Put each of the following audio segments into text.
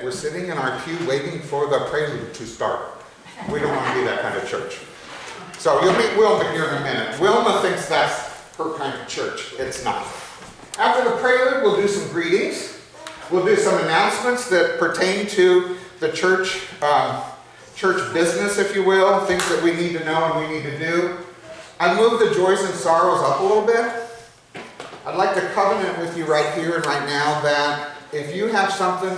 we're sitting in our pew waiting for the prelude to start. We don't want to be that kind of church. So you'll meet Wilma here in a minute. Wilma thinks that's her kind of church. It's not. After the prelude, we'll do some greetings. We'll do some announcements that pertain to the church, church business, if you will, things that we need to know and we need to do. I moved the joys and sorrows up a little bit. I'd like to covenant with you right here and right now that if you have something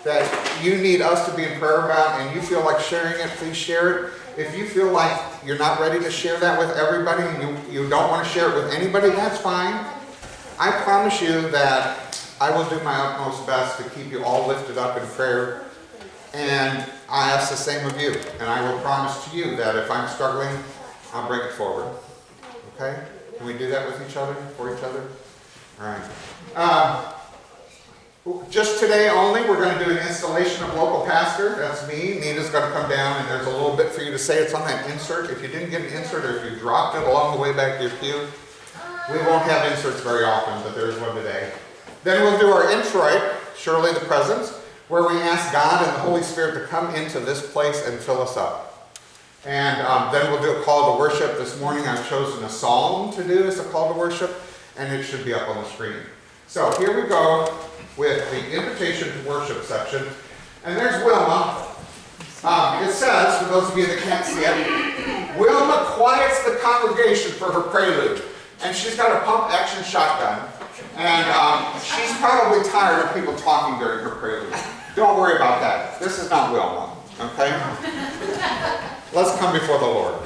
that you need us to be in prayer about and you feel like sharing it, please share it. If you feel like you're not ready to share that with everybody and you don't want to share it with anybody, that's fine. I promise you that I will do my utmost best to keep you all lifted up in prayer. And I ask the same of you. And I will promise to you that if I'm struggling, I'll bring it forward. Okay? Can we do that with each other, for each other? All right. Just today only, we're going to do an installation of local pastor. That's me. Nita's going to come down, and there's a little bit for you to say. It's on that insert. If you didn't get an insert, or if you dropped it along the way back to your pew, we won't have inserts very often, but there's one today. Then we'll do our introit, Surely the Presence, where we ask God and the Holy Spirit to come into this place and fill us up. And then we'll do a call to worship. This morning I've chosen a psalm to do as a call to worship, and it should be up on the screen. So here we go with the invitation to worship section. And there's Wilma. It says, for those of you that can't see it, Wilma quiets the congregation for her prelude. And she's got a pump action shotgun. And she's probably tired of people talking during her prelude. Don't worry about that. This is not Wilma, okay? Let's come before the Lord.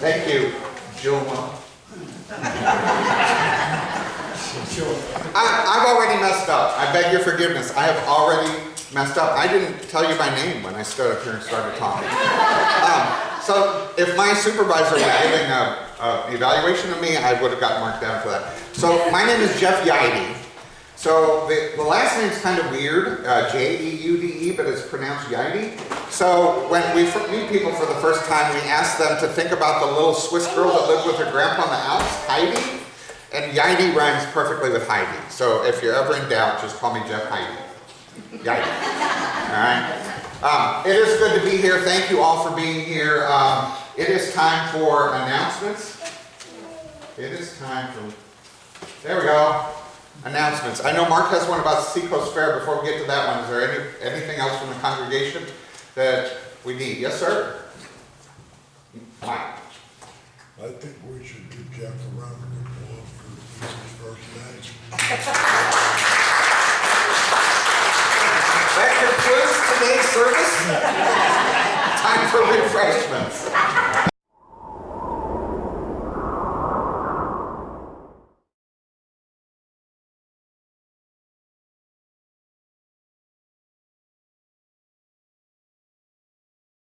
Thank you, Jeude. I've already messed up. I beg your forgiveness. I have already messed up. I didn't tell you my name when I stood up here and started talking. So if my supervisor was giving an evaluation of me, I would have got marked down for that. So my name is Jeff Jeude. So the last name's kind of weird, Jeude, but it's pronounced Jeude. So when we meet people for the first time, we ask them to think about the little Swiss girl that lived with her grandpa in the Alps, Heidi. And Jeude rhymes perfectly with Heidi. So if you're ever in doubt, just call me Jeff Heidi. Jeude. All right. It is good to be here. Thank you all for being here. It is time for announcements. It is time for, there we go. Announcements. I know Mark has one about Seacoast Fair. Before we get to that one, is there anything else from the congregation that we need? Yes, sir? Mike. I think we should give Jeff a round of applause for his first match. half-day service? Time for refreshments.